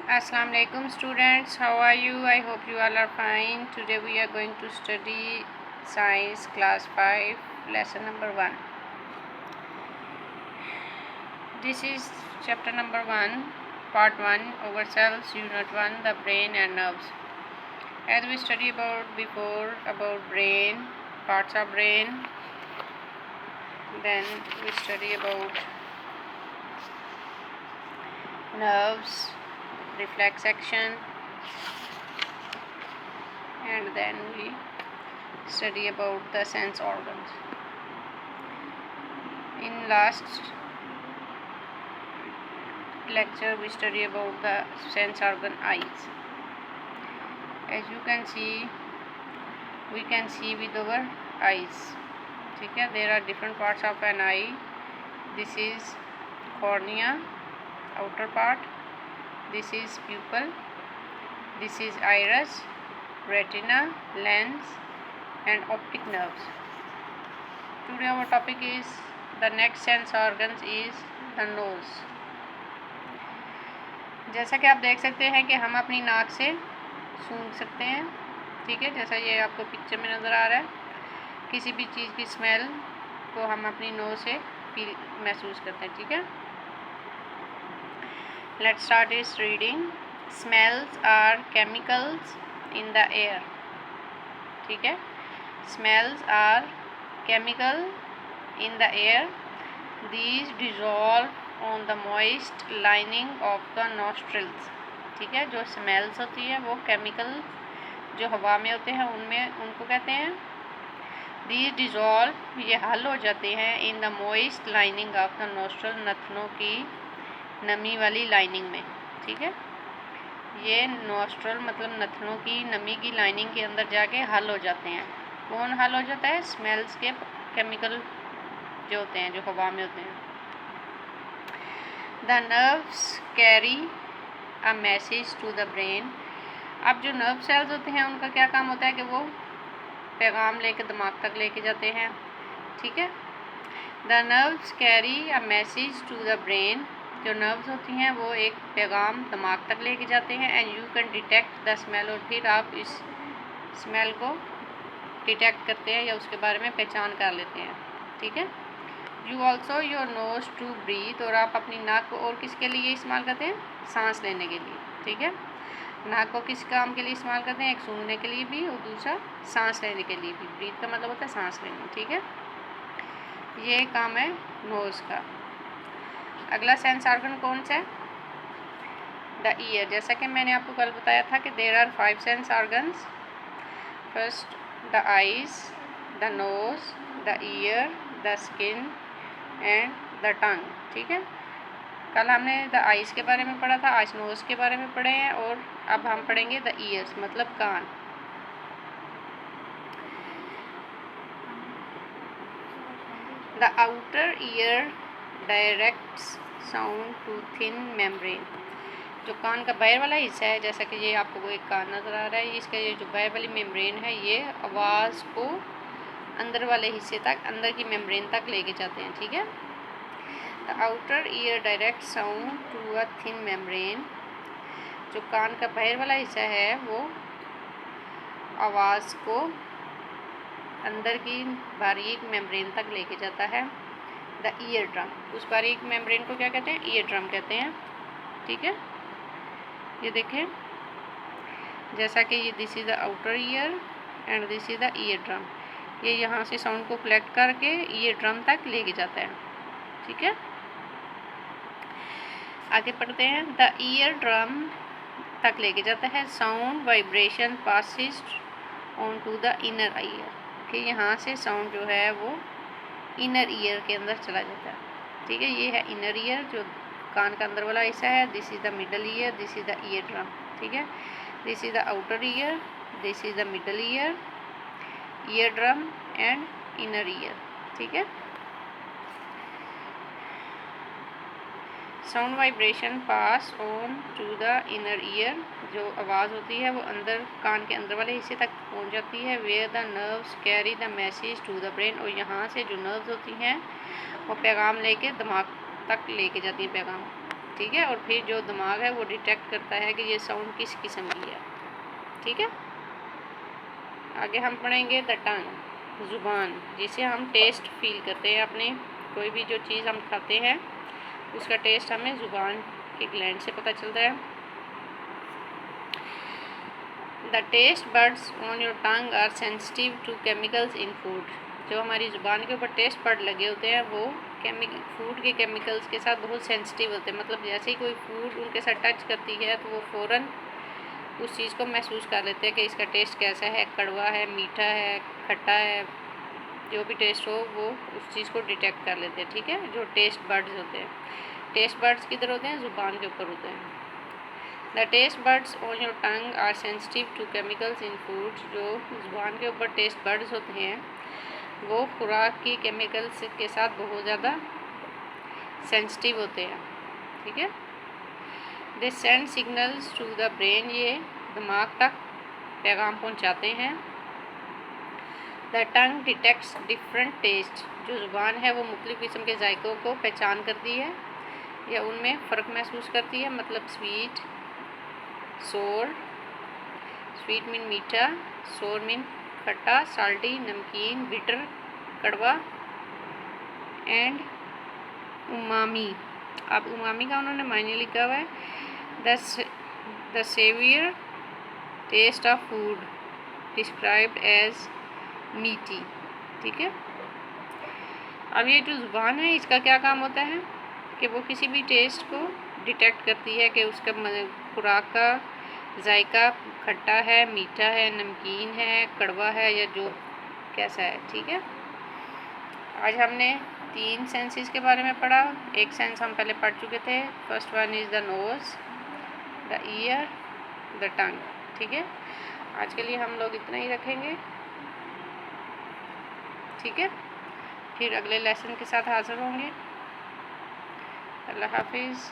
Assalamu alaikum students, how are you? I hope you all are fine. Today we are going to study science class 5 lesson number 1. This is chapter number 1 part 1 over cells, unit 1, the brain and nerves. As we study about brain, parts of brain, then we study about nerves, reflex action, and then we study about the sense organs. In last lecture we study about the sense organ eyes. As you can see, we can see with our eyes. Okay, there are different parts of an eye. This is cornea, outer part. This is pupil. This is iris, retina, lens, and optic nerves. Today our topic is the next sense organs is the nose. जैसा कि आप देख सकते हैं कि हम अपनी नाक से सूंघ सकते हैं, ठीक है, जैसा ये आपको पिक्चर में नज़र आ रहा है। किसी भी चीज़ की स्मेल को हम अपनी नोज से महसूस करते हैं, ठीक है। Let's start this reading. Smells are chemicals in the air, ठीक है। Smells are chemical in the air, these dissolve on the moist lining of the nostrils, ठीक है। जो स्मेल्स होती है वो केमिकल जो हवा में होते हैं उनमें उनको कहते हैं दीज डिजॉल्व, ये हल हो जाते हैं in the moist lining of the nostril, नथनों की नमी वाली लाइनिंग में, ठीक है। ये नॉस्ट्रल मतलब नथनों की नमी की लाइनिंग के अंदर जाके हल हो जाते हैं। कौन हल हो जाता है? स्मेल्स के केमिकल जो होते हैं जो हवा में होते हैं। The nerves carry a message to the brain. अब जो नर्व सेल्स होते हैं उनका क्या काम होता है कि वो पैगाम लेके दिमाग तक लेके जाते हैं, ठीक है। The nerves carry a message to the brain. जो नर्व्स होती हैं वो एक पैगाम दिमाग तक लेके जाते हैं। And you can detect the smell, और फिर आप इस स्मेल को डिटेक्ट करते हैं या उसके बारे में पहचान कर लेते हैं, ठीक है। You also your nose to breathe, और आप अपनी नाक को और किसके लिए इस्तेमाल करते हैं? सांस लेने के लिए, ठीक है। नाक को किस काम के लिए इस्तेमाल करते हैं? एक सूंघने के लिए भी और दूसरा सांस लेने के लिए भी। ब्रीथ का मतलब होता है सांस लेना, ठीक है। ये काम है नोज का। अगला सेंस ऑर्गन कौन सा है? The ear. जैसा कि मैंने आपको कल बताया था कि there are 5 sense organs. First the eyes, the nose, the ear, the skin and the tongue, ठीक है। कल हमने द आइज़ के बारे में पढ़ा था, आज नोज़ के बारे में पढ़े हैं, और अब हम पढ़ेंगे द ईयर्स मतलब कान। The outer ear directs sound to thin membrane. जो कान का बाहर वाला हिस्सा है, जैसा कि ये आपको एक कान नज़र आ रहा है, इसका ये जो बाहर वाली मेम्ब्रेन है ये आवाज़ को अंदर वाले हिस्से तक, अंदर की मेम्ब्रेन तक लेके जाते हैं, ठीक है। The outer ear direct sound to a thin membrane. जो कान का बाहर वाला हिस्सा है वो आवाज़ को अंदर की बारीक मेम्ब्रेन तक लेके जाता है। द ईयर ड्रम, उस बारीक मेम्ब्रेन को क्या कहते हैं? ईयर ड्रम कहते हैं, ठीक है। ये देखें, जैसा कि ये this is the outer year and this is the ear drum. ये यहाँ से साउंड को कलेक्ट करके ईयर ड्रम तक लेके जाता है, ठीक है। आगे पढ़ते हैं। द ईयर ड्रम तक लेके जाता है। Sound vibration passes on to the inner ear, कि यहाँ से साउंड जो है वो इनर ईयर के अंदर चला जाता है, ठीक है। ये है इनर ईयर जो कान का अंदर वाला हिस्सा है। This is the middle ear, this is the ear drum, ठीक है। This is the outer ear, this is the middle ear, ear drum and inner ear, ठीक है। Sound vibration pass on to the inner ear, जो आवाज़ होती है वो अंदर कान के अंदर वाले हिस्से तक पहुंच जाती है। Where the nerves carry the message to the brain, और यहाँ से जो नर्व्स होती हैं वो पैगाम लेके दिमाग तक लेके जाती हैं पैगाम, ठीक है। और फिर जो दिमाग है वो डिटेक्ट करता है कि ये साउंड किस किस्म की है, ठीक है। आगे हम पढ़ेंगे द टंग, ज़ुबान, जिसे हम टेस्ट फील करते हैं। अपने कोई भी जो चीज़ हम खाते हैं उसका टेस्ट हमें ज़ुबान के ग्लैंड से पता चलता है। The taste buds on your tongue are sensitive to chemicals in food. जो हमारी ज़ुबान के ऊपर टेस्ट बर्ड लगे होते हैं वो फूड के केमिकल्स के साथ बहुत सेंसिटिव होते हैं। मतलब जैसे ही कोई फूड उनके साथ टच करती है तो वो फ़ौरन उस चीज़ को महसूस कर लेते हैं कि इसका टेस्ट कैसा है, कड़वा है, मीठा है, खट्टा है, जो भी टेस्ट हो वो उस चीज़ को डिटेक्ट कर लेते हैं, ठीक है। जो टेस्ट बर्ड्स होते हैं, टेस्ट बर्ड्स किधर होते हैं? ज़ुबान के ऊपर होते हैं। The taste buds on your tongue are sensitive to chemicals in food. जो ज़ुबान के ऊपर टेस्ट बर्ड्स होते हैं वो खुराक की केमिकल्स के साथ बहुत ज़्यादा सेंसिटिव होते हैं, ठीक है। They send signals to the brain, ये दिमाग तक पैगाम पहुंचाते हैं। The tongue detects different taste, जो ज़ुबान है वो मुख्तलिफ़ किस्म के जायकों को पहचान करती है या उनमें फ़र्क महसूस करती है। मतलब स्वीट, सोर, स्वीट मीन मीठा, सोर मीन खट्टा, साल्टी नमकीन, बिटर कड़वा, एंड उमामी। अब उमामी का उन्होंने मायने लिखा हुआ है the savoury taste of food described as meaty, ठीक है। अब ये जो ज़ुबान है इसका क्या काम होता है कि वो किसी भी टेस्ट को डिटेक्ट करती है कि उसका खुराक का जायका खट्टा है, मीठा है, नमकीन है, कड़वा है या जो कैसा है, ठीक है। आज हमने 3 सेंसेस के बारे में पढ़ा। एक सेंस हम पहले पढ़ चुके थे। First one is the nose, the ear, the tongue, ठीक है। आज के लिए हम लोग इतना ही रखेंगे, ठीक है। फिर अगले लेसन के साथ हाज़िर होंगे। अल्लाह हाफिज़।